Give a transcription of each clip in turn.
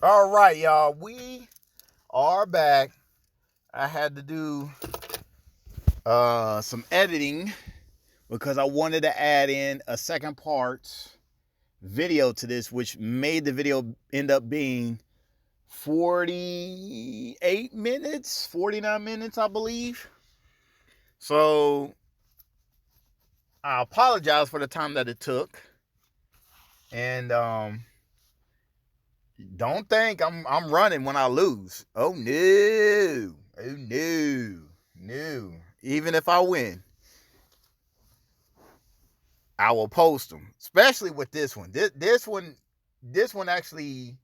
All right, y'all. We are back. I had to do some editing because I wanted to add in a second part video to this, which made the video end up being 48 minutes, 49 minutes, I believe. So I apologize for the time that it took. And don't think I'm running when I lose. Oh no. Oh no. No. Even if I win, I will post them. Especially with this one. This one actually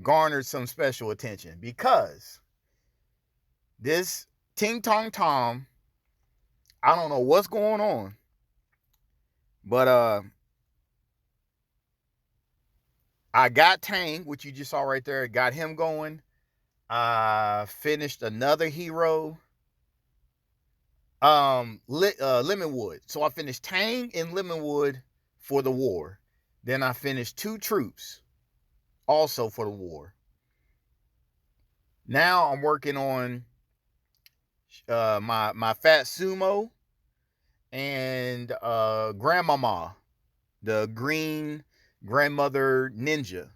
garnered some special attention because this Ting Tong Tom, I don't know what's going on, but I got Tang, which you just saw right there. Got him going. I finished another hero. Lemonwood. So I finished Tang and Lemonwood for the war. Then I finished 2 troops also for the war. Now I'm working on my fat sumo and grandmama, the green grandmother ninja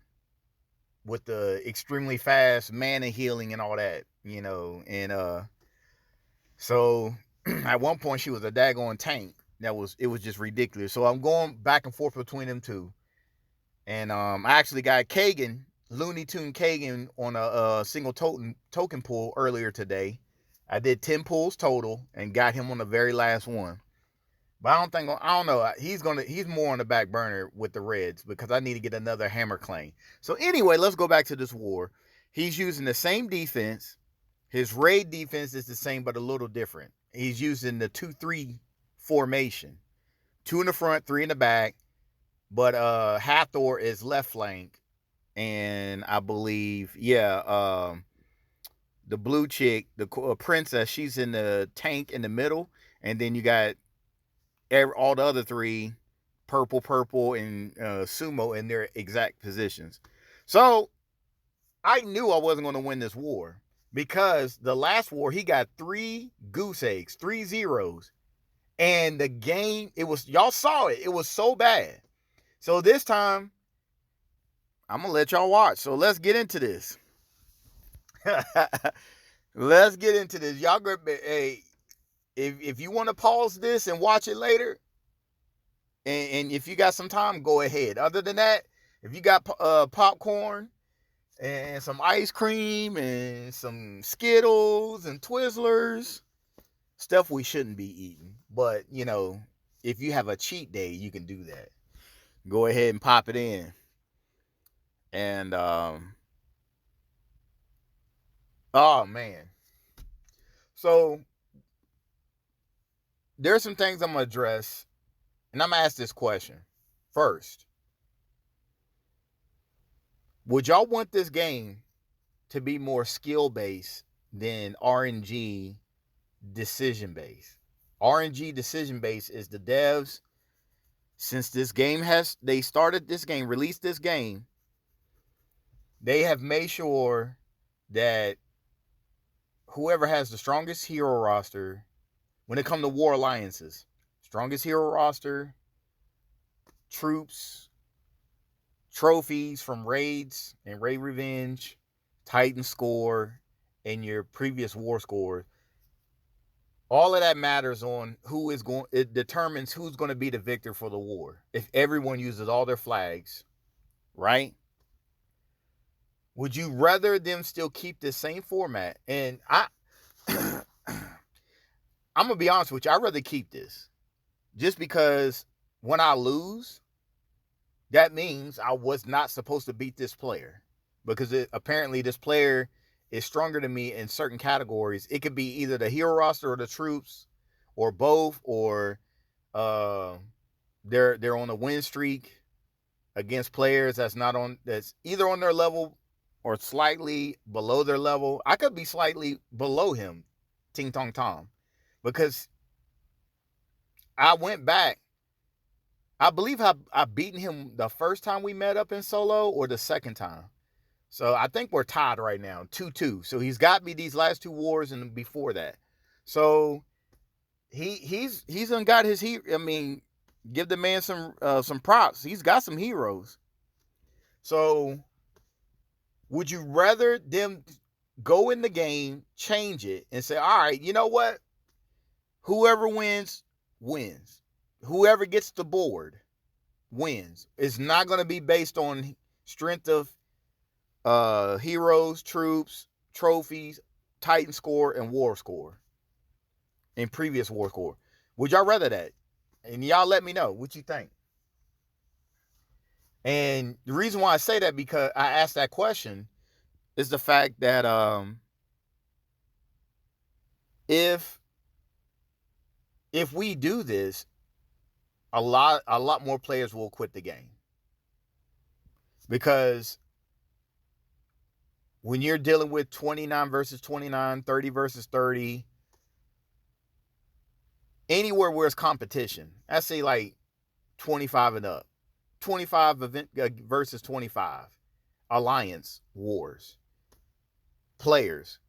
with the extremely fast mana healing and all that, and so at one point she was a daggone tank. It was just ridiculous. So I'm going back and forth between them two. And I actually got Kagan, Looney Tune Kagan, on a single token pull earlier today. I did 10 pulls total and got him on the very last one. But I don't know. He's more on the back burner with the Reds because I need to get another hammer claim. So anyway, let's go back to this war. He's using the same defense. His raid defense is the same but a little different. He's using the 2-3 formation. 2 in the front, 3 in the back. But Hathor is left flank. And I believe, the blue chick, the princess, she's in the tank in the middle. And then you got all the other 3, purple, and sumo in their exact positions. So I knew I wasn't going to win this war because the last war he got 3 goose eggs, 3 zeros. And the game, y'all saw it. It was so bad. So this time, I'm going to let y'all watch. So let's get into this. Let's get into this. Y'all, hey, if you want to pause this and watch it later, and if you got some time, go ahead. Other than that, if you got popcorn and some ice cream and some Skittles and Twizzlers, stuff we shouldn't be eating. But, if you have a cheat day, you can do that. Go ahead and pop it in. And, oh, man. So, there's some things I'm going to address. And I'm going to ask this question first. Would y'all want this game to be more skill-based than RNG decision-based? RNG decision-based is the devs, since this game they started this game, released this game, they have made sure that whoever has the strongest hero roster, when it comes to war alliances, strongest hero roster, troops, trophies from raids and raid revenge, Titan score, and your previous war score, all of that matters on it determines who's going to be the victor for the war. If everyone uses all their flags, right? Would you rather them still keep the same format? And I'm going to be honest with you, I'd rather keep this. Just because when I lose, that means I was not supposed to beat this player. Because apparently this player is stronger than me in certain categories. It could be either the hero roster or the troops, or both, or they're on a win streak against players that's either on their level or slightly below their level. I could be slightly below him, Ting Tong Tom, because I went back. I believe I beaten him the first time we met up in solo or the second time. So I think we're tied right now, 2-2. So he's got me these last two wars and before that. So he's done got his I mean, give the man some props. He's got some heroes. So would you rather them go in the game, change it, and say, all right, you know what? Whoever wins, wins. Whoever gets the board wins. It's not going to be based on strength of heroes, troops, trophies, Titan score, and war score. In previous war score. Would y'all rather that? And y'all let me know what you think. And the reason why I say that, because I asked that question, is the fact that if we do this, a lot more players will quit the game. Because when you're dealing with 29 versus 29, 30 versus 30, anywhere where it's competition, I say like 25 and up, 25 event versus 25, alliance wars, players,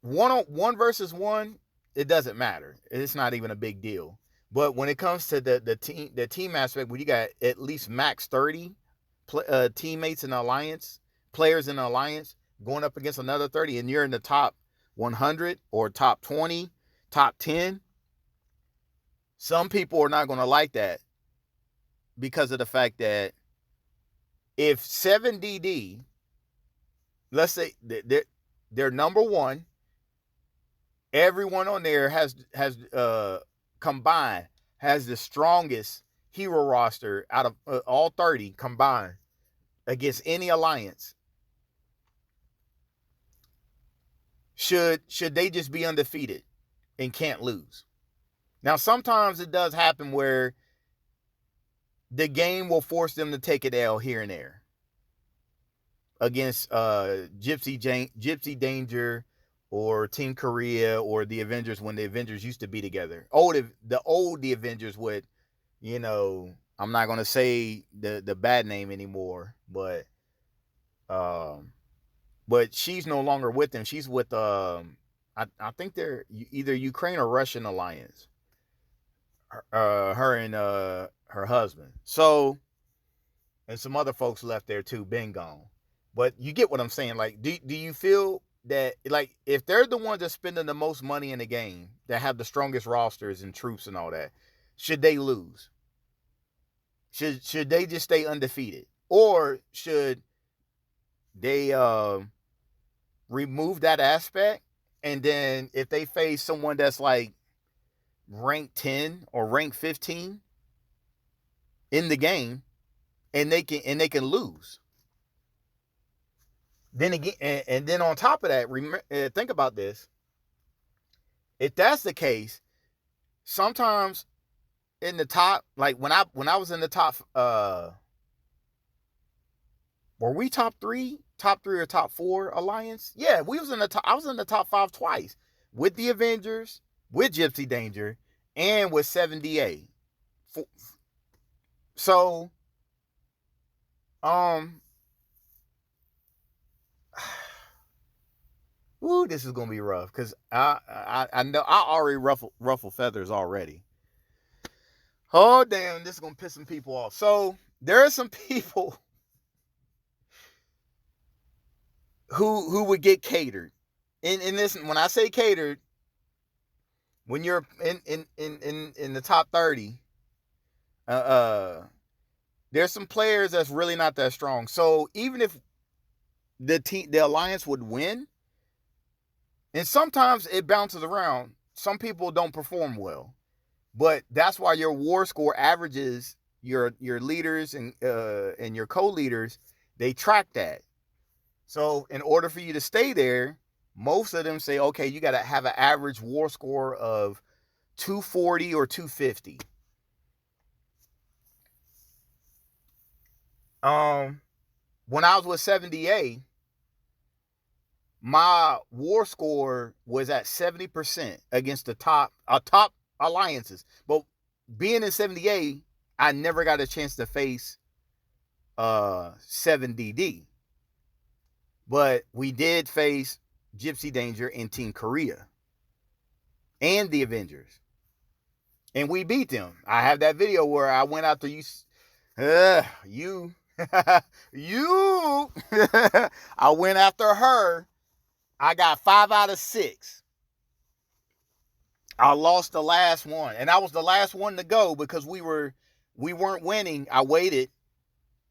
one versus one, it doesn't matter. It's not even a big deal. But when it comes to the team aspect, where you got at least max 30 teammates in the alliance, players in the alliance going up against another 30, and you're in the top 100 or top 20, top 10, some people are not going to like that, because of the fact that if 7DD, let's say they're number one, everyone on there has combined has the strongest hero roster out of all 30 combined against any alliance. Should they just be undefeated and can't lose? Now, sometimes it does happen where the game will force them to take an L here and there against Gypsy Danger or Team Korea or the Avengers, when the Avengers used to be together. The Avengers would, I'm not going to say the bad name anymore, but she's no longer with them. She's with I think they're either Ukraine or Russian alliance. Her and her husband. So, and some other folks left there too, been gone. But you get what I'm saying. Like, do you feel that, like, if they're the ones that's spending the most money in the game, that have the strongest rosters and troops and all that, should they lose? Should they just stay undefeated? Or should they remove that aspect, and then if they face someone that's like rank 10 or rank 15 in the game, and they can lose, then again, and then on top of that, think about this. If that's the case, sometimes in the top, like when I was in the top, were we top three or top four alliance? Yeah, we was in the top. I was in the top 5 twice, with the Avengers, with Gypsy Danger, and with 7DA. So, ooh, this is gonna be rough, because I know I already ruffle feathers already. Oh damn, this is gonna piss some people off. So there are some people who would get catered. In this, when I say catered, when you're in the top 30, there's some players that's really not that strong. So even if the alliance would win, and sometimes it bounces around, some people don't perform well. But that's why your war score averages, your leaders and your co-leaders, they track that. So in order for you to stay there, most of them say, okay, you got to have an average war score of 240 or 250. When I was with 70A, my war score was at 70% against the top alliances. But being in 70A, I never got a chance to face 7DD. But we did face Gypsy Danger in Team Korea and the Avengers. And we beat them. I have that video where I went out to you. You. You. I went after her. I got 5 out of 6. I lost the last one. And I was the last one to go because we weren't winning. I waited.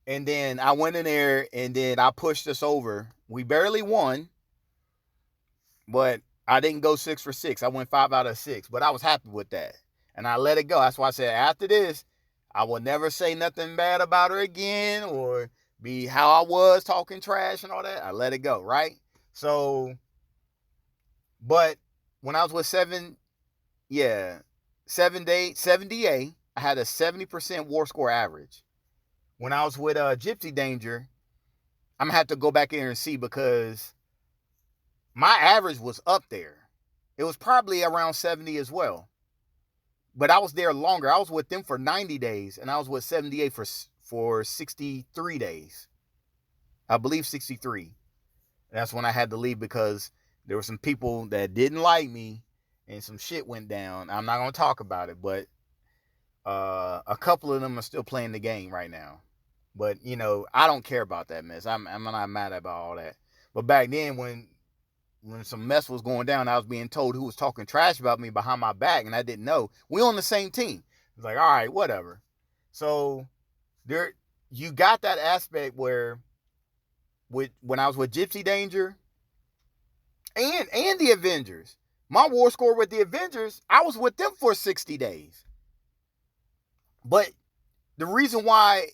And then I went in there and then I pushed us over. We barely won. But I didn't go 6 for 6. I went 5 out of 6. But I was happy with that. And I let it go. That's why I said after this, I will never say nothing bad about her again or be how I was talking trash and all that. I let it go, right? So, but when I was with 70A, I had a 70% war score average. When I was with Gypsy Danger, I'm going to have to go back in and see because my average was up there. It was probably around 70 as well. But I was there longer. I was with them for 90 days, and I was with 78 for 63 days. I believe 63. And that's when I had to leave because there were some people that didn't like me, and some shit went down. I'm not going to talk about it, but a couple of them are still playing the game right now. But, you know, I don't care about that mess. I'm not mad about all that. But back then, when some mess was going down, I was being told who was talking trash about me behind my back, and I didn't know. We on the same team. It's like, all right, whatever. So there, you got that aspect where, when I was with Gypsy Danger and the Avengers, my war score with the Avengers, I was with them for 60 days. But the reason why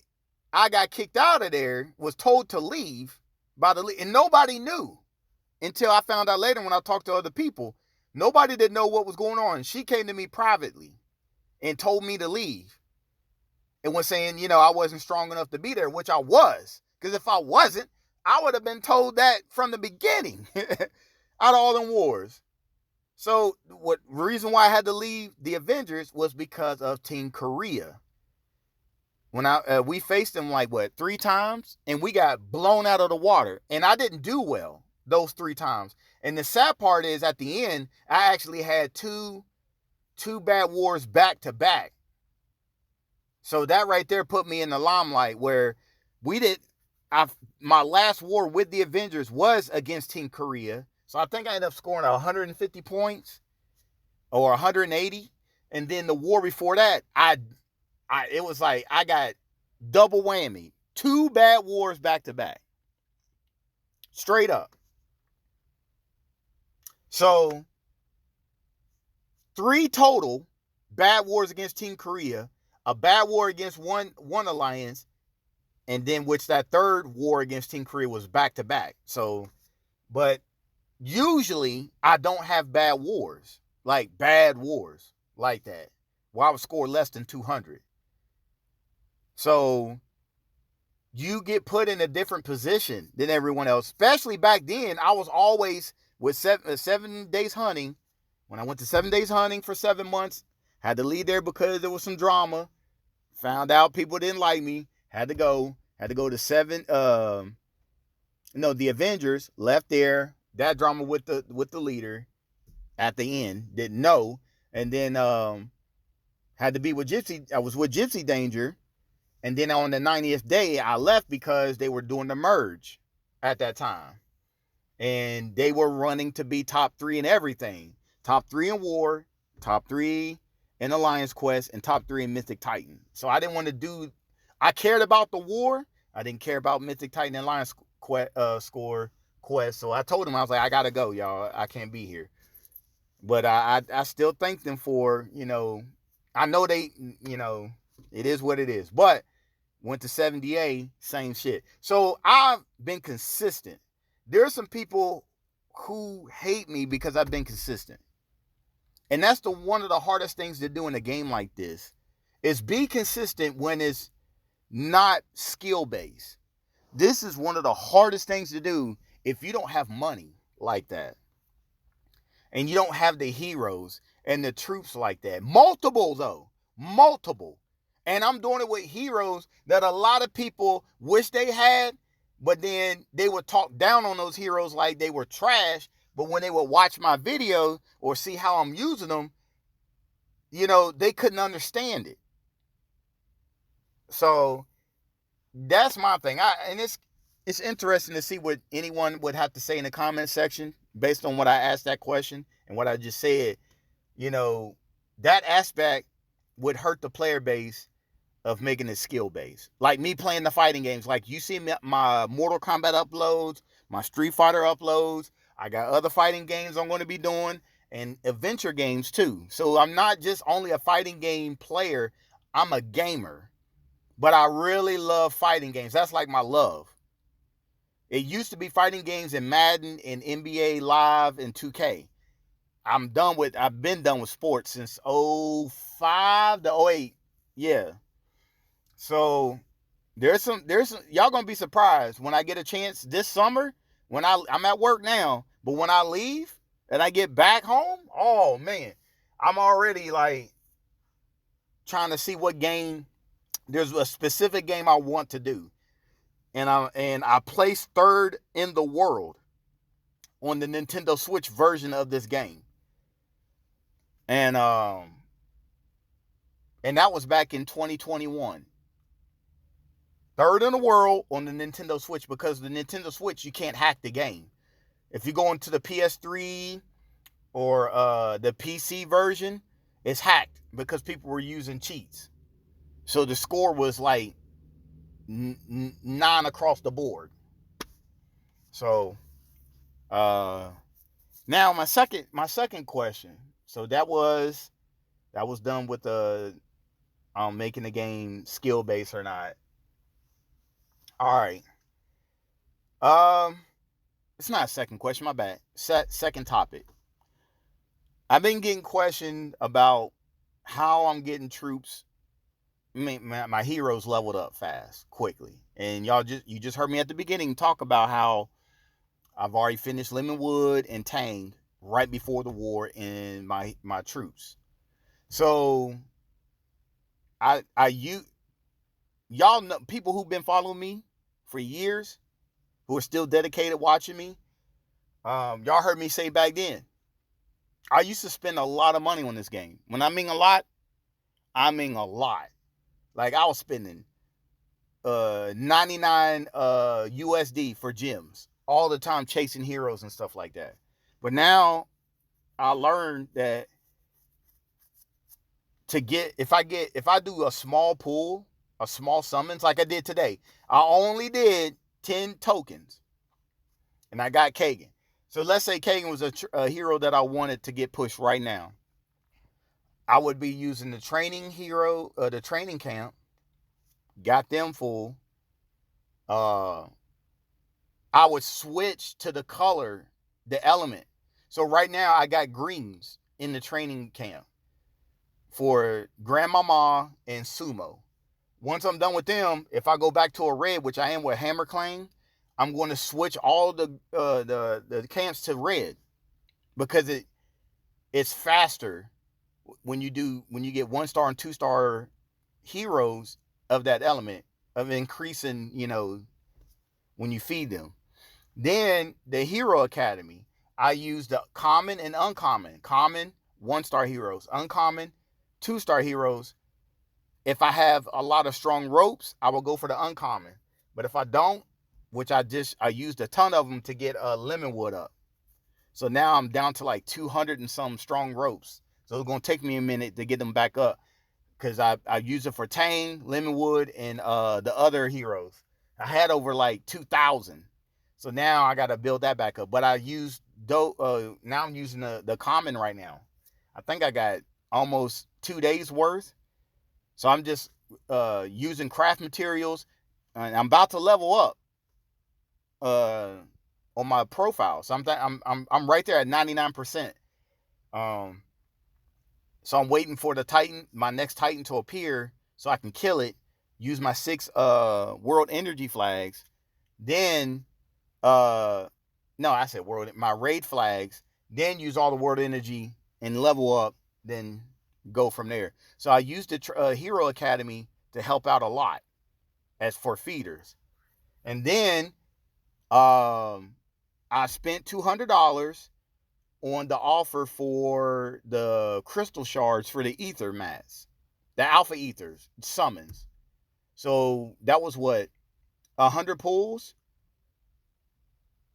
I got kicked out of there was told to leave by the league, and nobody knew. Until I found out later when I talked to other people. Nobody didn't know what was going on. She came to me privately and told me to leave. And was saying, you know, I wasn't strong enough to be there, which I was. Because if I wasn't, I would have been told that from the beginning. Out of all them wars. So, the reason why I had to leave the Avengers was because of Team Korea. When we faced them 3 times, and we got blown out of the water. And I didn't do well those 3 times. And the sad part is at the end, I actually had two bad wars back to back. So that right there put me in the limelight where my last war with the Avengers was against Team Korea. So I think I ended up scoring 150 points or 180. And then the war before that, it was like I got double whammy. 2 bad wars back to back. Straight up. So 3 total bad wars against Team Korea, a bad war against one alliance, and then which that 3rd war against Team Korea was back to back. So, but usually I don't have bad wars like that. Where I would score less than 200. So you get put in a different position than everyone else. Especially back then, I was always with 7 days hunting. When I went to 7 days hunting for 7 months, had to leave there because there was some drama. Found out people didn't like me. Had to go to the Avengers. Left there. That drama with the leader at the end. Didn't know. And then had to be with Gypsy. I was with Gypsy Danger. And then on the 90th day, I left because they were doing the merge at that time. And they were running to be top 3 in everything. Top 3 in War, top 3 in Alliance Quest, and top 3 in Mythic Titan. So I didn't want to I cared about the War. I didn't care about Mythic Titan and Alliance Quest. So I told them, I was like, I got to go, y'all. I can't be here. But I still thank them for, I know they, it is what it is. But went to 70A, same shit. So I've been consistent. There are some people who hate me because I've been consistent. And that's one of the hardest things to do in a game like this, is be consistent when it's not skill-based. This is one of the hardest things to do if you don't have money like that. And you don't have the heroes and the troops like that. Multiple, though. Multiple. And I'm doing it with heroes that a lot of people wish they had, but then they would talk down on those heroes like they were trash. But when they would watch my video or see how I'm using them, they couldn't understand it. So that's my thing. And it's interesting to see what anyone would have to say in the comment section based on what I asked that question and what I just said. That aspect would hurt the player base of making it skill based. Like me playing the fighting games. Like you see my Mortal Kombat uploads, my Street Fighter uploads. I got other fighting games I'm going to be doing and adventure games too. So I'm not just only a fighting game player, I'm a gamer. But I really love fighting games. That's like my love. It used to be fighting games in Madden and NBA Live and 2K. I've been done with sports since 05 to 08. Yeah. So there's some y'all gonna be surprised when I get a chance this summer when I'm at work now, but when I leave and I get back home, oh man, I'm already like trying to see what game. There's a specific game I want to do, and I placed third in the world on the Nintendo Switch version of this game, and that was back in 2021. Third in the world on the Nintendo Switch, because the Nintendo Switch, you can't hack the game. If you go into the PS3 or the PC version, it's hacked because people were using cheats. So the score was like 9 across the board. So now my second question. So that was done with the making the game skill based or not. All right. It's not a second question, my bad. Second topic. I've been getting questioned about how I'm getting troops. I mean, my heroes leveled up fast, quickly. And you just heard me at the beginning talk about how I've already finished Lemonwood and Tang right before the war in my troops. So y'all know, people who've been following me for years, who are still dedicated watching me, y'all heard me say back then, I used to spend a lot of money on this game. When I mean a lot, I mean a lot. Like I was spending 99 USD for gems all the time, chasing heroes and stuff like that. But now I learned that if I do a small pool, a small summons like I did today, I only did 10 tokens and I got Kagan. So let's say Kagan was a hero that I wanted to get pushed right now. I would be using the training hero, the training camp, got them full. I would switch to the color, the element. So right now I got greens in the training camp for Grandmama and Sumo. Once I'm done with them, if I go back to a red, which I am with Hammer Claim, I'm going to switch all the camps to red because it's faster when you get 1-star and 2-star heroes of that element, of increasing, when you feed them. Then the Hero Academy, I use the common and uncommon. Common, 1-star heroes. Uncommon, 2-star heroes. If I have a lot of strong ropes, I will go for the uncommon. But if I don't, which I used a ton of them to get Lemonwood up. So now I'm down to like 200 and some strong ropes. So it's going to take me a minute to get them back up, because I use it for Tang, Lemonwood, and the other heroes. I had over like 2,000. So now I got to build that back up. But I used, now I'm using the common right now. I think I got almost 2 days worth. So I'm just using craft materials. And I'm about to level up on my profile. So I'm right there at 99%. So I'm waiting for my next Titan to appear so I can kill it, use my 6 world energy flags, then no, I said my raid flags, then use all the world energy and level up, then go from there. So I used the Hero Academy to help out a lot as for feeders. And then I spent $200 on the offer for the crystal shards for the ether mats, the alpha ethers, summons. So that was what, 100 pulls?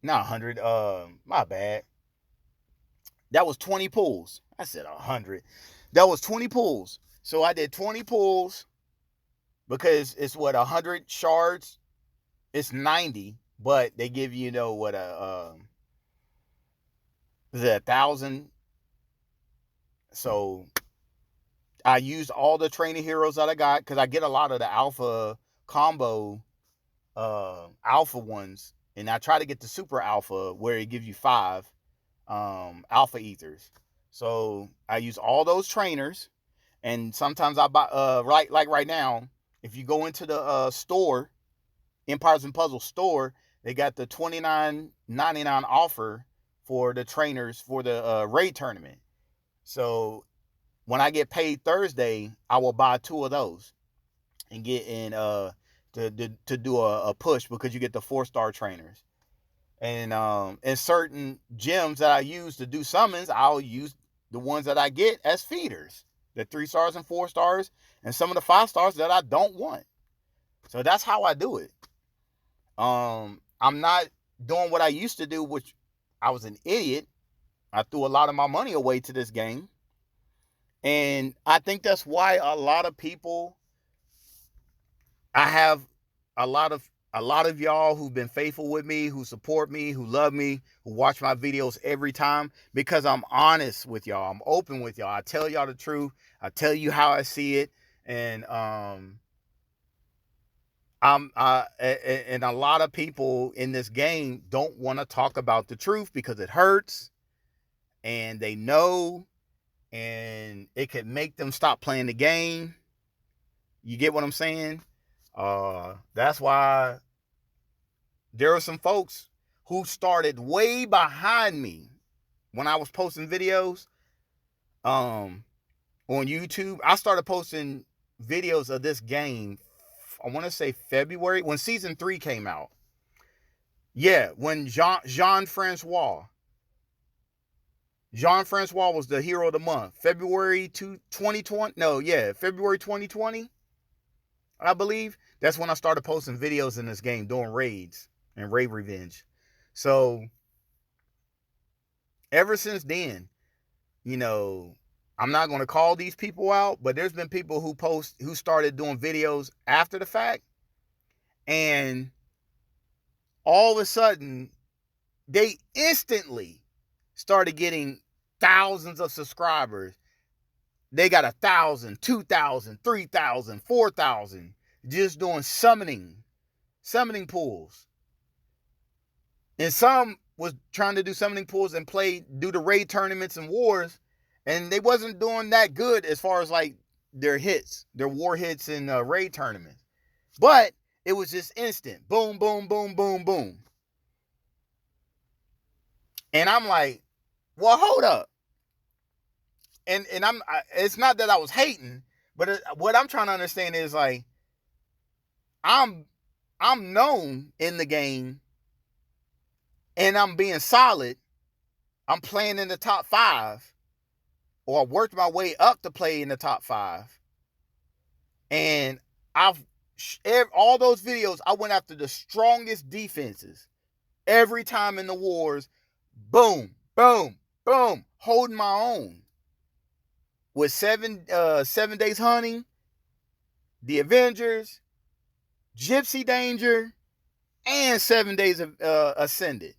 Not 100. My bad. That was 20 pulls. I said 100. That was 20 pulls. So I did 20 pulls because it's what, 100 shards. It's 90, but they give you, what, is it 1,000? So I used all the training heroes that I got because I get a lot of the alpha combo, alpha ones, and I try to get the super alpha where it gives you 5 alpha ethers. So I use all those trainers, and sometimes I buy like right now, if you go into the store, Empires and Puzzles store, they got the $29.99 offer for the trainers for the raid tournament. So when I get paid Thursday, I will buy 2 of those and get in to do a push because you get the 4-star trainers. And certain gems that I use to do summons, I'll use the ones that I get as feeders, the 3 stars and 4 stars, and some of the 5 stars that I don't want. So that's how I do it. I'm not doing what I used to do, which I was an idiot. I threw a lot of my money away to this game. And I think that's why a lot of people, I have a lot of y'all who've been faithful with me, who support me, who love me, who watch my videos every time, because I'm honest with y'all. I'm open with y'all. I tell y'all the truth. I tell you how I see it. And and a lot of people in this game don't want to talk about the truth because it hurts, and they know, and it could make them stop playing the game. You get what I'm saying? That's why there are some folks who started way behind me when I was posting videos on YouTube. I started posting videos of this game, I want to say February, when season 3 came out. Yeah, when Jean-Francois was the hero of the month. February 2020. No, yeah, February 2020, I believe. That's when I started posting videos in this game, doing raids and raid revenge. So ever since then, I'm not going to call these people out, but there's been people who started doing videos after the fact, and all of a sudden they instantly started getting thousands of subscribers. They got 1,000, 2,000, 3,000, 4,000 just doing summoning pools. And some was trying to do summoning pools and do the raid tournaments and wars, and they wasn't doing that good as far as like their war hits in raid tournaments. But it was just instant. Boom, boom, boom, boom, boom. And I'm like, well, hold up. And it's not that I was hating, but what I'm trying to understand is, like, I'm known in the game, and I'm being solid. I'm playing in the top 5, or I worked my way up to play in the top 5. And all those videos, I went after the strongest defenses every time in the wars. Boom, boom, boom, holding my own. With 7 days hunting, the Avengers, Gypsy Danger, and 7 days of Ascended.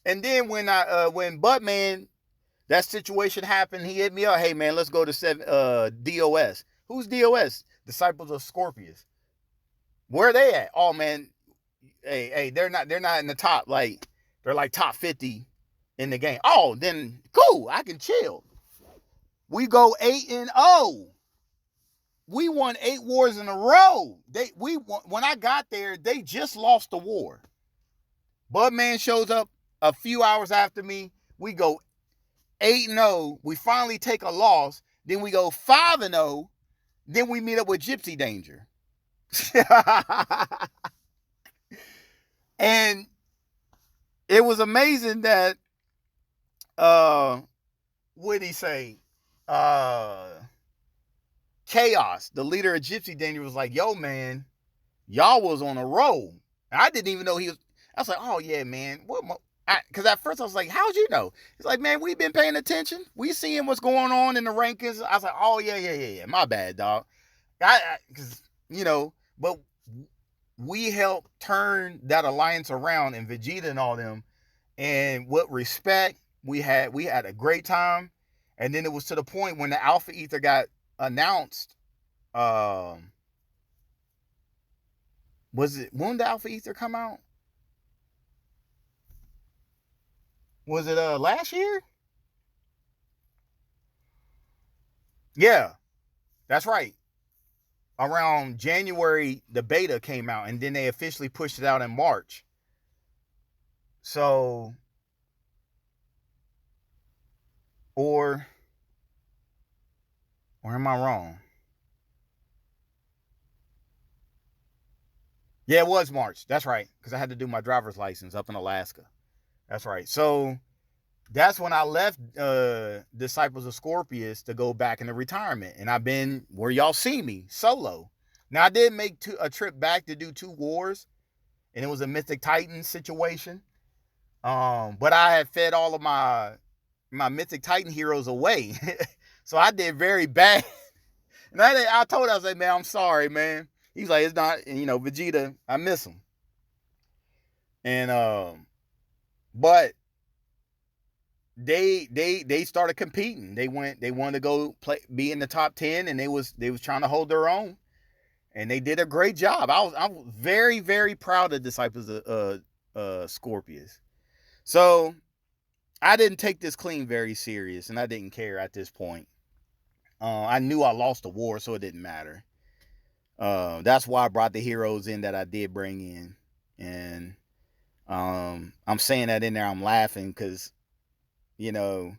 And then when Buttman, that situation happened, he hit me up. Hey man, let's go to DOS. Who's DOS? Disciples of Scorpius. Where are they at? Oh man, hey, they're not in the top, like, they're like top 50 in the game. Oh, then cool, I can chill. We go 8-0. We won 8 wars in a row. When I got there, they just lost the war. Budman shows up a few hours after me. We go 8-0. We finally take a loss. Then we go 5-0. Then we meet up with Gypsy Danger. And it was amazing that what did he say? Chaos, the leader of Gypsy Danger, was like, yo, man, y'all was on a roll. And I didn't even know he was. I was like, oh, yeah, man. What? Because at first I was like, how'd you know? He's like, man, we've been paying attention. We seeing what's going on in the rankings. I was like, oh, yeah. My bad, dog. Because, but we helped turn that alliance around, and Vegeta and all them. And with respect, we had a great time. And then it was to the point when the Alpha Ether got announced. Was it when did the Alpha Ether come out? Was it last year? Yeah, that's right. Around January, the beta came out, and then they officially pushed it out in March. So, or am I wrong? Yeah, it was March. That's right, because I had to do my driver's license up in Alaska. That's right. So that's when I left Disciples of Scorpius to go back into retirement, and I've been where y'all see me solo. Now I did make a trip back to do 2 wars, and it was a Mythic Titan situation. But I had fed all of my Mythic Titan heroes away, so I did very bad. And I told him, I was like, man, I'm sorry, man. He's like, it's not, Vegeta, I miss him. And but they started competing. They wanted to go be in the top 10, and they was trying to hold their own, and they did a great job. I was very, very proud of Disciples of Scorpius. So I didn't take this clean very serious, and I didn't care at this point. I knew I lost the war, so it didn't matter. That's why I brought the heroes in that I did bring in, and I'm saying that in there. I'm laughing because it's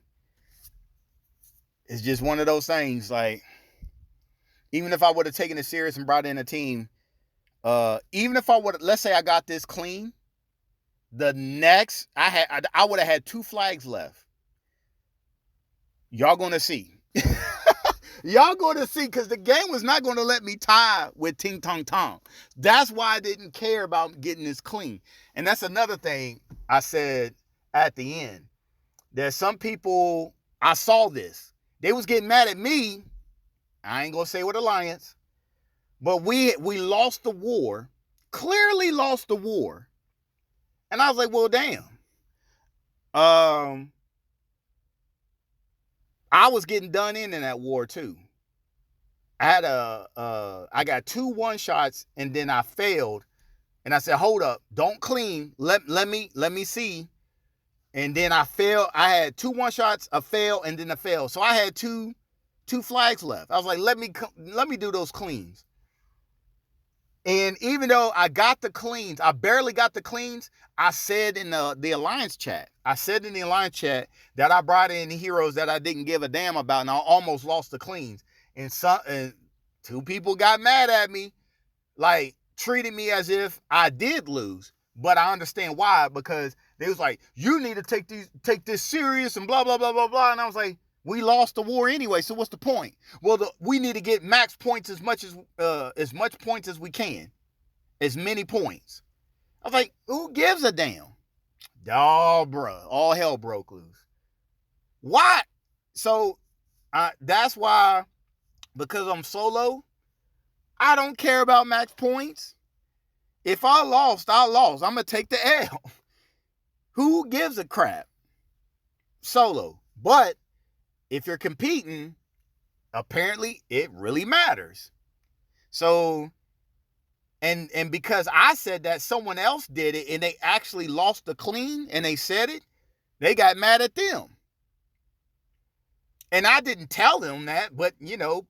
just one of those things. Like, even if I would have taken it serious and brought in a team, even if I would, let's say I got this clean, the next I would have had 2 flags left. Y'all gonna see. Y'all going to see, because the game was not going to let me tie with Ting Tong. That's why I didn't care about getting this clean. And that's another thing I said at the end. There's some people, I saw this. They was getting mad at me. I ain't going to say what alliance. But we lost the war. Clearly lost the war. And I was like, well, damn. I was getting done in that war too. I got 2 1-shots, and then I failed, and I said, hold up, don't clean, let me see. And then I failed. I had 2 1-shots, a fail, and then a fail. So I had two flags left. I was like, let me do those cleans. And even though I got the cleans, I barely got the cleans. I said in the Alliance chat, that I brought in heroes that I didn't give a damn about, and I almost lost the cleans. And 2 people got mad at me, like treated me as if I did lose. But I understand why, because they was like, you need to take this serious and blah blah blah blah blah. And I was like, we lost the war anyway, so what's the point? Well, we need to get max points as much points as we can, as many points. I was like, who gives a damn? Oh, bruh, all hell broke loose. Why? So that's why, because I'm solo, I don't care about max points. If I lost, I lost. I'm gonna take the L. Who gives a crap? Solo. But if you're competing, apparently it really matters. So, and because I said that, someone else did it and they actually lost the clean and they said it, they got mad at them. And I didn't tell them that, but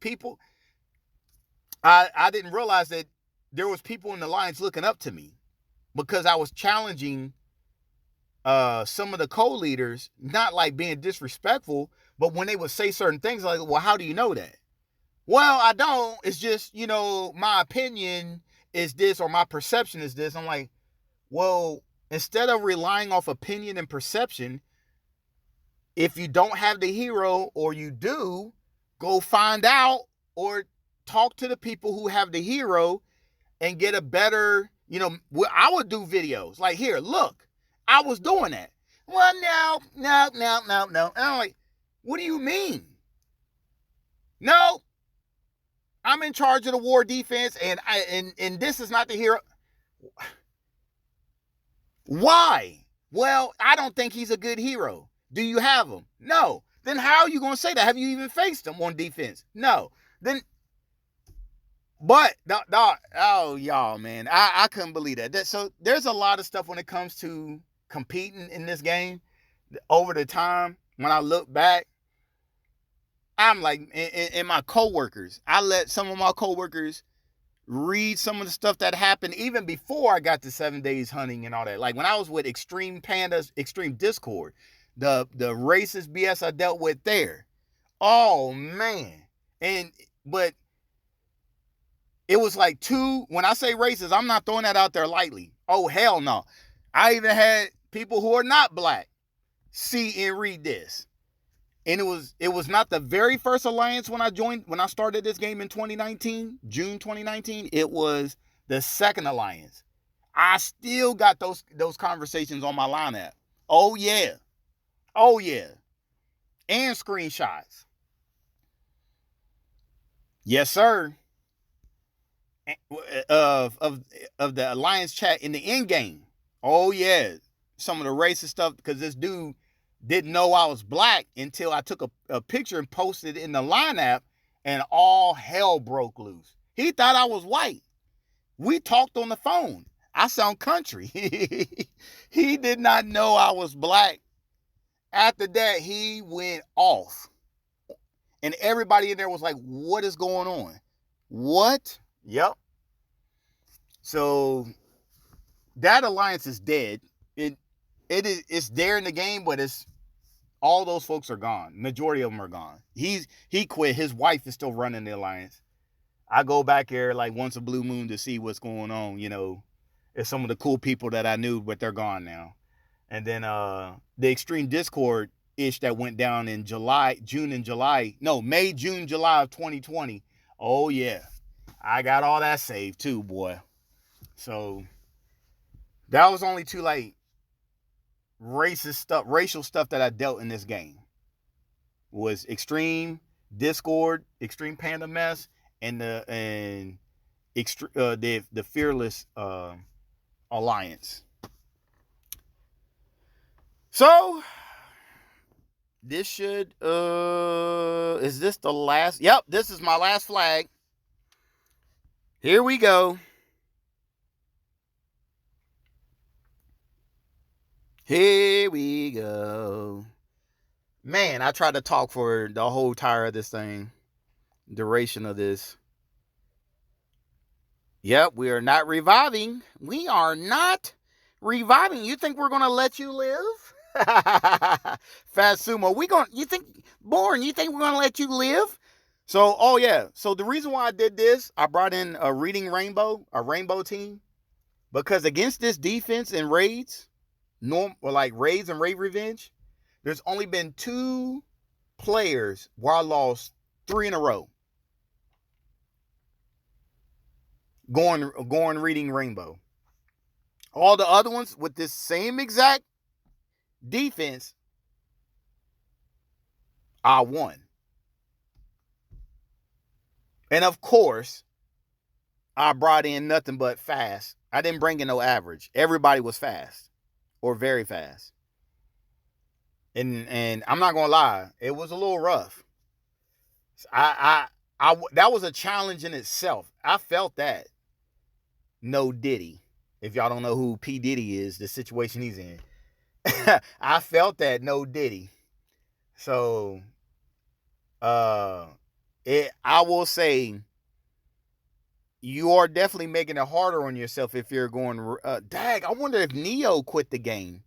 people, I didn't realize that there was people in the Alliance looking up to me because I was challenging some of the co-leaders, not like being disrespectful, but when they would say certain things, like, well, how do you know that? Well, I don't. It's just, my opinion is this, or my perception is this. I'm like, Well, instead of relying off opinion and perception, if you don't have the hero or you do, go find out or talk to the people who have the hero and get a better, I would do videos like, here, look, I was doing that. Well, no. And I'm like, what do you mean? No, I'm in charge of the war defense, and this is not the hero. Why? Well, I don't think he's a good hero. Do you have him? No. Then how are you going to say that? Have you even faced him on defense? No. Then, but, oh, y'all, man, I couldn't believe that. So there's a lot of stuff when it comes to competing in this game. Over the time, when I look back, I'm like, and my coworkers, I let some of my coworkers read some of the stuff that happened even before I got to 7 days hunting and all that. Like when I was with Extreme Pandas, Extreme Discord, the racist BS I dealt with there. Oh man. But it was like when I say racist, I'm not throwing that out there lightly. Oh hell no. I even had people who are not black see and read this. And it was not the very first alliance when I started this game in 2019, June 2019. It was the second alliance. I still got those conversations on my line app. Oh yeah. And screenshots. Yes, sir. Of the alliance chat in the end game. Oh yeah. Some of the racist stuff, because this dude didn't know I was black until I took a picture and posted it in the line app, and all hell broke loose. He thought I was white. We talked on the phone. I sound country. He did not know I was black. After that, he went off. And everybody in there was like, what is going on? What? Yep. So that alliance is dead. It's there in the game, but it's all those folks are gone. Majority of them are gone. He quit. His wife is still running the alliance. I go back there like once a blue moon to see what's going on. It's some of the cool people that I knew, but they're gone now. And then the Extreme Discord ish that went down in May, June, July of 2020. Oh yeah, I got all that saved too, boy. So that was only two like racial stuff that I dealt in this game. Was Extreme Discord, Extreme Panda Mess, and the Fearless Alliance. So this should is this the last? Yep, this is my last flag. Here we go. Here we go. Man, I tried to talk for the whole entire of this thing. Duration of this. Yep, we are not reviving. We are not reviving. You think we're going to let you live? Fast Sumo, you think we're going to let you live? So, oh yeah. So the reason why I did this, I brought in a rainbow team, because against this defense in raids, raids and raid revenge, there's only been 2 players where I lost 3 in a row. Going reading rainbow. All the other ones with this same exact defense, I won. And of course, I brought in nothing but fast. I didn't bring in no average. Everybody was fast or very fast. And I'm not gonna lie, it was a little rough. I that was a challenge in itself. I felt that. No Diddy. If y'all don't know who P. Diddy is, the situation he's in. I felt that no Diddy. So I will say you are definitely making it harder on yourself if you're going dag, I wonder if Neo quit the game.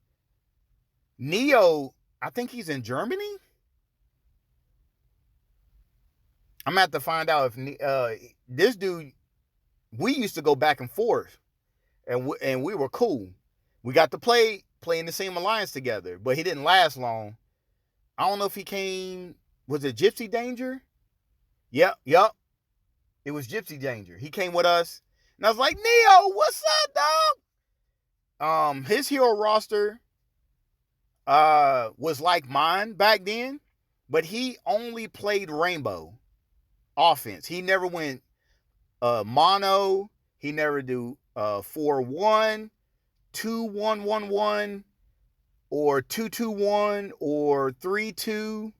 Neo, I think he's in Germany. I'm gonna have to find out if this dude, we used to go back and forth, and we were cool. We got to play in the same alliance together, but he didn't last long. I don't know if he came. Was it Gypsy Danger? Yep. It was Gypsy Danger. He came with us, and I was like, Neo, what's up, dog? His hero roster was like mine back then, but he only played Rainbow offense. He never went mono. He never do 4-1, 2-1-1-1, or 2-2-1, or 3-2,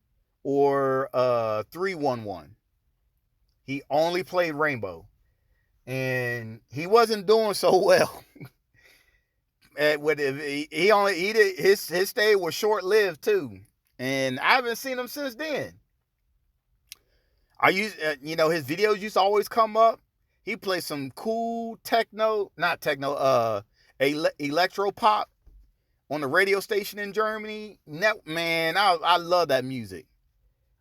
or 3-1-1. He only played Rainbow, and he wasn't doing so well. He did his stay was short lived too, and I haven't seen him since then. I used his videos used to always come up. He plays some cool electro pop on the radio station in Germany. Man, I love that music.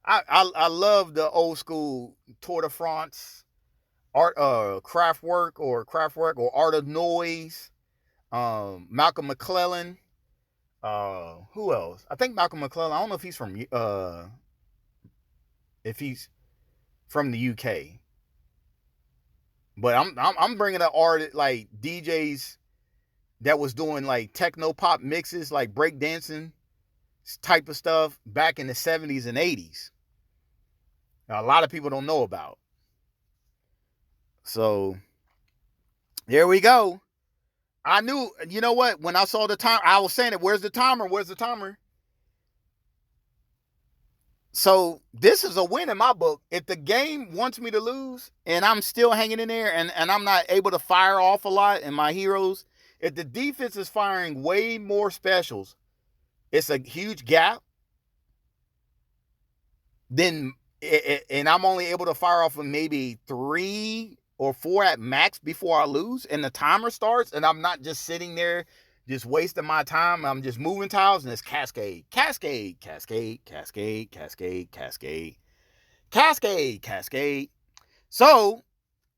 I love the old school Tour de France art, Kraftwerk or Art of Noise. Malcolm McClellan. Who else? I think Malcolm McClellan. I don't know if he's from the UK. But I'm bringing up art like DJs that was doing like techno pop mixes, like breakdancing type of stuff back in the 70s and 80s. Now, a lot of people don't know about. So there we go. I knew, you know what? When I saw the time, I was saying it. Where's the timer? Where's the timer? So this is a win in my book. If the game wants me to lose and I'm still hanging in there and I'm not able to fire off a lot and my heroes, if the defense is firing way more specials, it's a huge gap. Then, and I'm only able to fire off of maybe 3 or 4 at max before I lose, and the timer starts, and I'm not just sitting there just wasting my time. I'm just moving tiles, and it's cascade. So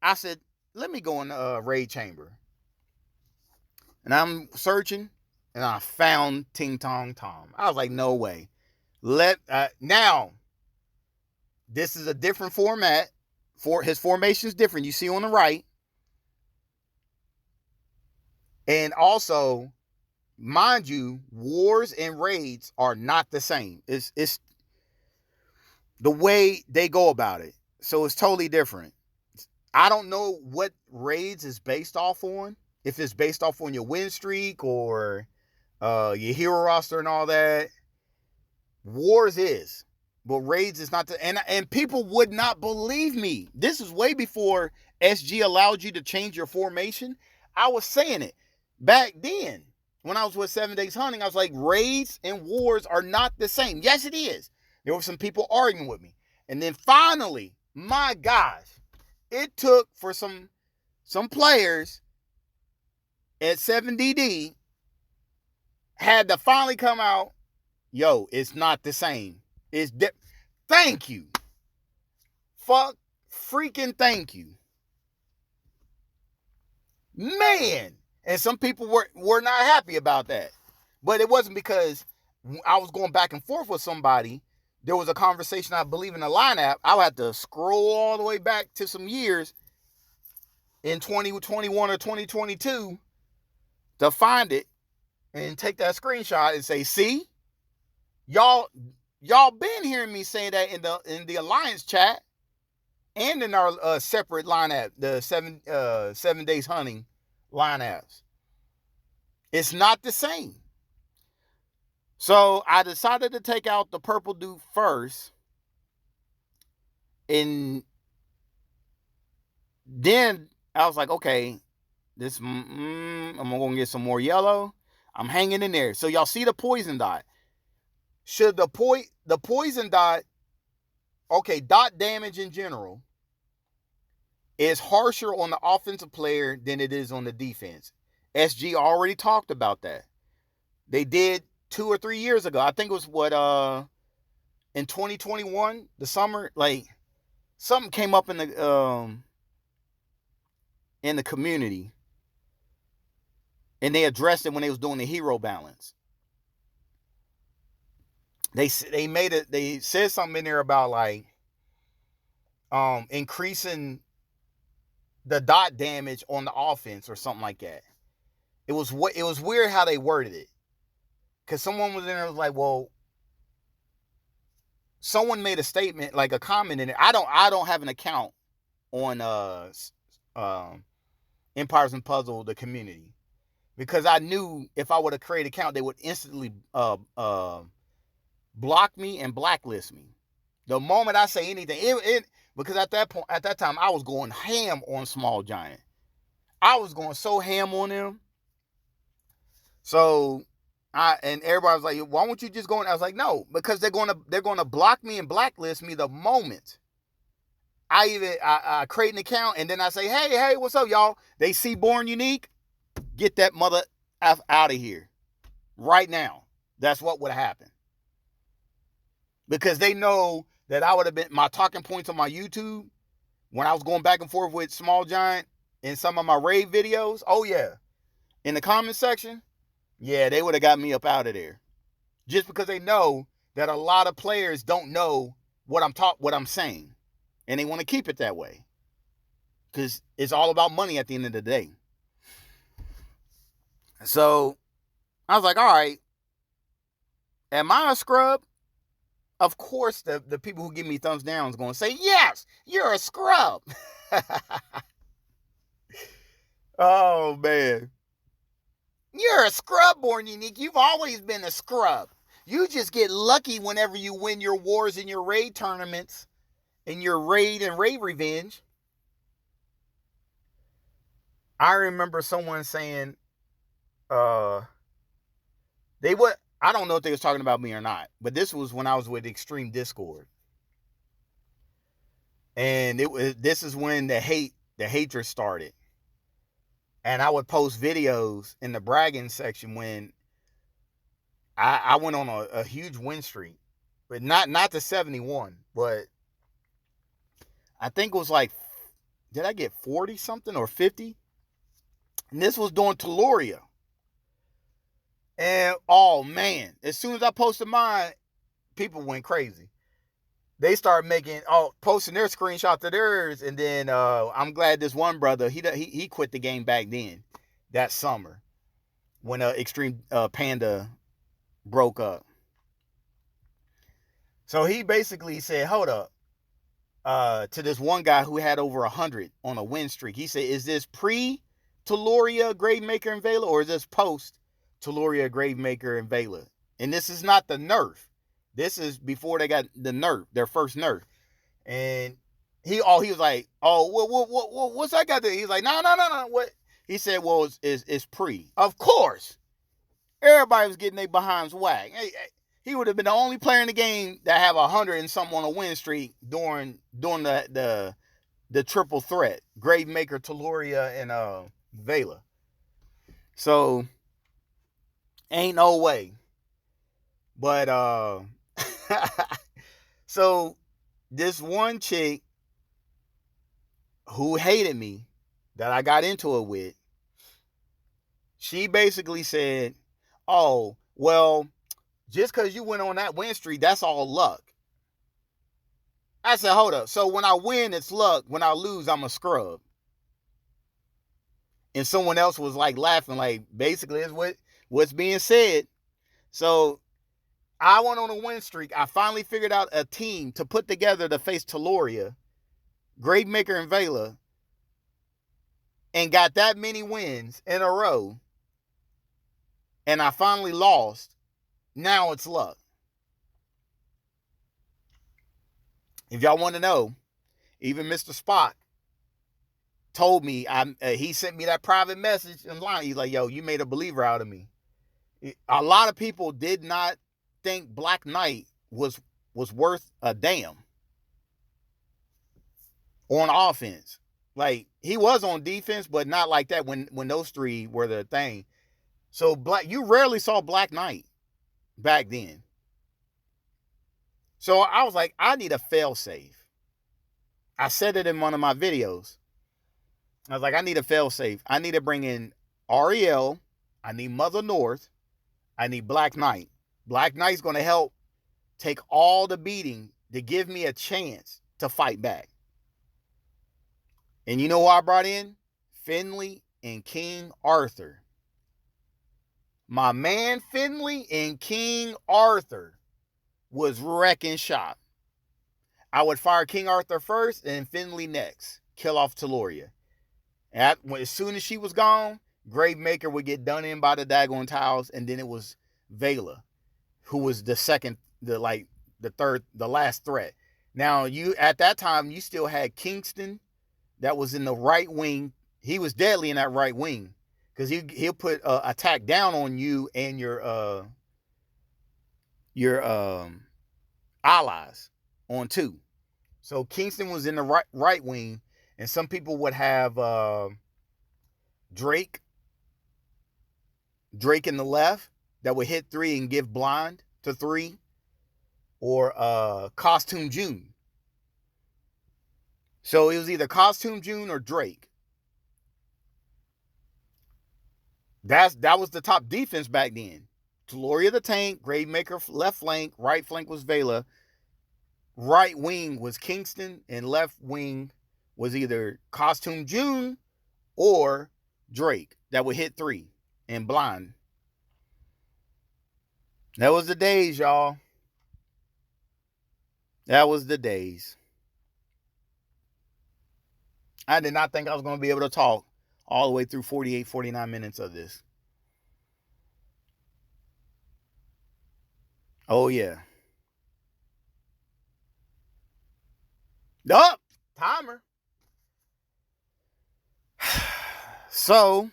I said, let me go in the raid chamber. And I'm searching, and I found Ting Tong Tom. I was like, no way. Now, this is a different format. His formation is different. You see on the right. And also, mind you, wars and raids are not the same. It's the way they go about it. So it's totally different. I don't know what raids is based off on. If it's based off on your win streak or your hero roster and all that. Wars is. But raids is not and people would not believe me. This is way before SG allowed you to change your formation. I was saying it back then when I was with 7 Days Hunting. I was like, raids and wars are not the same. Yes, it is. There were some people arguing with me. And then finally, my gosh, it took for some players at 7DD had to finally come out. Yo, it's not the same. Thank you. Freaking thank you. Man. And some people were not happy about that. But it wasn't because I was going back and forth with somebody. There was a conversation, I believe, in the line app. I would have to scroll all the way back to some years in 2021 or 2022 to find it and take that screenshot and say, see? Y'all been hearing me say that in the Alliance chat and in our separate line app, the 7 Days Hunting line apps. It's not the same. So I decided to take out the purple dude first, and then I was like, okay, this I'm gonna get some more yellow. I'm hanging in there. So y'all see the poison dot. Should the poison dot, okay, dot damage in general is harsher on the offensive player than it is on the defense. SG already talked about that. They did 2 or 3 years ago. I think it was in 2021, the summer, like something came up in the community. And they addressed it when they was doing the hero balance. They made it. They said something in there about like increasing the dot damage on the offense or something like that. It was weird how they worded it, because someone was in there was like, well, someone made a statement, like a comment in it. I don't have an account on Empires and Puzzle, the community, because I knew if I would have created an account, they would instantly block me and blacklist me. The moment I say anything, because at that time, I was going ham on Small Giant. I was going so ham on them. So and everybody was like, why won't you just go? And I was like, no, because they're gonna block me and blacklist me the moment I create an account, and then I say, hey, what's up, y'all? They see Born Unique, get that mother out of here right now. That's what would happen, because they know that I would have been my talking points on my YouTube when I was going back and forth with Small Giant in some of my raid videos. Oh yeah, in the comment section, yeah, they would have got me up out of there, just because they know that a lot of players don't know what I'm saying, and they want to keep it that way, because it's all about money at the end of the day. So I was like, all right, am I a scrub? Of course, the people who give me thumbs down is going to say, yes, you're a scrub. Oh, man. You're a scrub, Born Unique. You've always been a scrub. You just get lucky whenever you win your wars and your raid tournaments and your raid and raid revenge. I remember someone saying, they would. I don't know if they was talking about me or not, but this was when I was with Extreme Discord, and this is when the hatred started, and I would post videos in the bragging section when I went on a huge win streak, but not the 71, but I think it was like, did I get 40 something or 50? And this was during Taloria. And oh man, as soon as I posted mine, people went crazy. They started posting their screenshot of theirs, and then I'm glad this one brother he quit the game back then, that summer, when Extreme Panda broke up. So he basically said, hold up, to this one guy who had over 100 on a win streak. He said, is this pre-Taloria, Gravemaker, and Vela, or is this post-Taloria, Gravemaker, and Vela? And this is not the nerf. This is before they got the nerf, their first nerf. And he was like, oh, what's that got there? He's like, no. What? He said, well, it's pre. Of course. Everybody was getting their behinds whacked. He would have been the only player in the game that have 100 and something on a win streak during the triple threat, Gravemaker, Taloria, and Vela. So ain't no way. But so this one chick who hated me that I got into it with, she basically said, oh, well, just because you went on that win streak, that's all luck. I said, hold up. So when I win, it's luck. When I lose, I'm a scrub. And someone else was like laughing, like basically is what's being said. So I went on a win streak. I finally figured out a team to put together to face Taloria, Gravemaker, and Vela, and got that many wins in a row. And I finally lost. Now it's luck. If y'all want to know, even Mr. Spock told me, he sent me that private message in line. He's like, yo, you made a believer out of me. A lot of people did not think Black Knight was worth a damn on offense. Like, he was on defense, but not like that when those three were the thing. So you rarely saw Black Knight back then. So I was like, I need a failsafe. I said it in one of my videos. I was like, I need a failsafe. I need to bring in Ariel, I need Mother North. I need Black Knight. Black Knight's going to help take all the beating to give me a chance to fight back. And you know who I brought in? Finley and King Arthur. My man Finley and King Arthur was wrecking shop. I would fire King Arthur first and Finley next. Kill off Teloria. As soon as she was gone, Gravemaker would get done in by the daggone tiles, and then it was Vela, who was the second, the third, the last threat. Now, you at that time, you still had Kingston that was in the right wing. He was deadly in that right wing because he'll put attack down on you and your allies on 2. So Kingston was in the right wing, and some people would have Drake in the left that would hit 3 and give blind to 3, or Costume June. So it was either Costume June or Drake. That was the top defense back then. Teloria the tank, Gravemaker left flank, right flank was Vela, right wing was Kingston, and left wing was either Costume June or Drake that would hit 3 and blind. That was the days, y'all. That was the days. I did not think I was going to be able to talk all the way through 48, 49 minutes of this. Oh, yeah. Up, timer. So,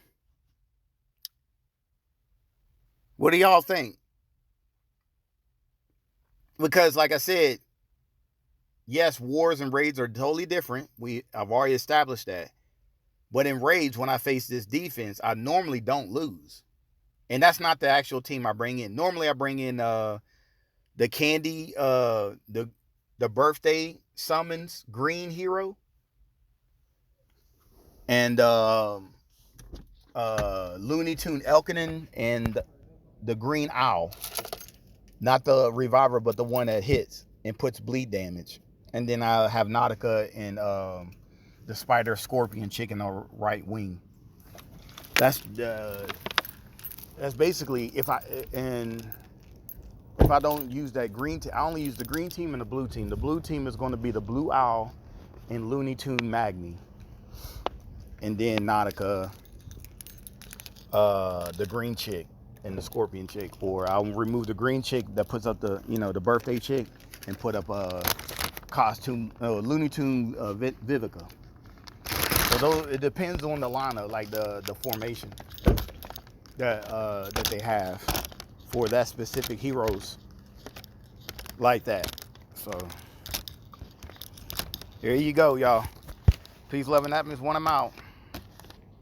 what do y'all think? Because, like I said, yes, wars and raids are totally different. I've already established that. But in raids, when I face this defense, I normally don't lose. And that's not the actual team I bring in. Normally, I bring in the Candy, the birthday summons green hero, and Looney Tune Elkinen and the green owl. Not the reviver, but the one that hits and puts bleed damage. And then I have Nautica and the spider scorpion chick in the right wing. That's basically if I don't use that green team, I only use the green team and the blue team. The blue team is going to be the blue owl and Looney Tune Magni, and then Nautica, the green chick and the scorpion chick. Or I'll remove the green chick that puts up the birthday chick and put up a costume Looney Tune Vivica. So it depends on the lineup, like the formation that they have for that specific heroes like that. So there you go, y'all. Peace, love, and happiness. I'm out.